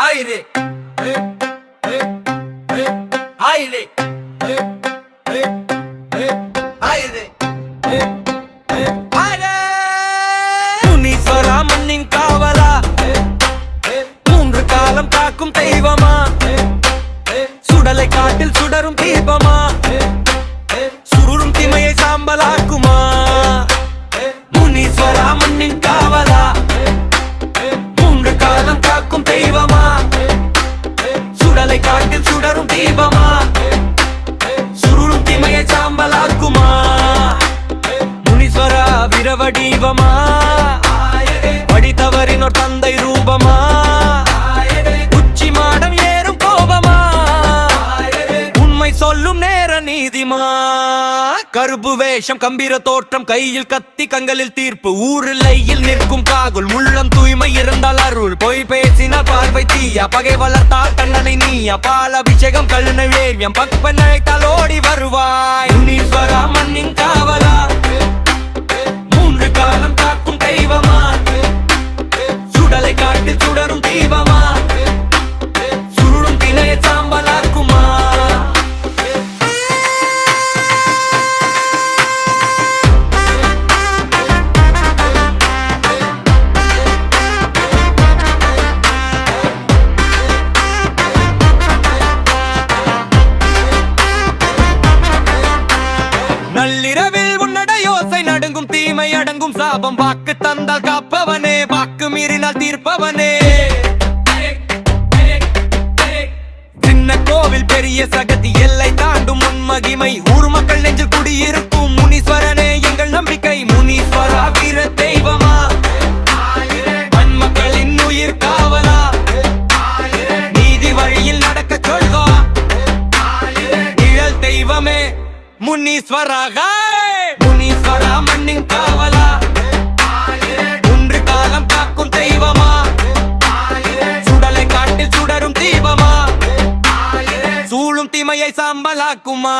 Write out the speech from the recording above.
ஆயிரே ஆயிரே ஆயிரே முனீஸ்வரா மண்ணின் காவலா, மூன்று காலம் காக்கும் தெய்வமா, சுடலை காட்டில் சுடரும் தீபமா, சுருளும் திமையை சாம்பலாக்குமா. முனீஸ்வரா மண்ணின் காவலா, மூன்று காலம் காக்கும் தெய்வமா, சுடலை காட்டில் சுடரும் தீபமா, சுருளும் திமையை சாம்பலாக்குமா. முனீஸ்வரா விரவடீவமா, படித்தவரினோர் தந்தை ரூபமா, உச்சி மாடம் ஏறும் கோபமா, உண்மை சொல்லும் நேர நீதிமா. கருப்பு வேஷம் கம்பீர தோற்றம், கையில் கத்தி கண்களில் தீர்ப்பு, ஊரில்லையில் நிற்கும் காகுல், உள்ளம் தூய்மை இருந்தால் அருள், பொய் பேசினால் பார்வை தீயா, பகை வளர்த்தால் கண்ணனை நீயா, பால் அபிஷேகம் கல்லுனை வேர்வியம், பக்பன் அழைத்தால் ஓடி வருவாய். முனீஸ்வரா மண்ணின் காவலா, மூன்று காலம் காக்கும் தெய்வமா, சுடலை காட்டில் சுடரும் தீபமா, சுருளும் திணையை சாம்பலாக்குமா. நள்ளிரவில் உன்னட யோசை நடுங்கும், தீமை அடங்கும் சாபம், வாக்கு தந்தால் காப்பவனே, வாக்கு மீறினால் தீர்ப்பவனே. சின்ன கோவில் பெரிய சகதி, எல்லை தாண்டும் உன்மகிமை, ஊர் மக்கள் நெஞ்சில் குடியிருக்கும் முனீஸ்வரனே எங்கள் நம்பிக்கை. முனீஸ்வரா வீர தெய்வமா, மக்களின் உயிர் காவலா, நீதி வழியில் நடக்க சொல்வா, நிழல் தெய்வமே முனீஸ்வரா. முனீஸ்வரா மண்ணின் காவலா, மூன்று காலம் காக்கும் தெய்வமா, சுடலை காட்டில் சுடரும் தீபமா, சூழும் தீமையை சாம்பலாக்குமா.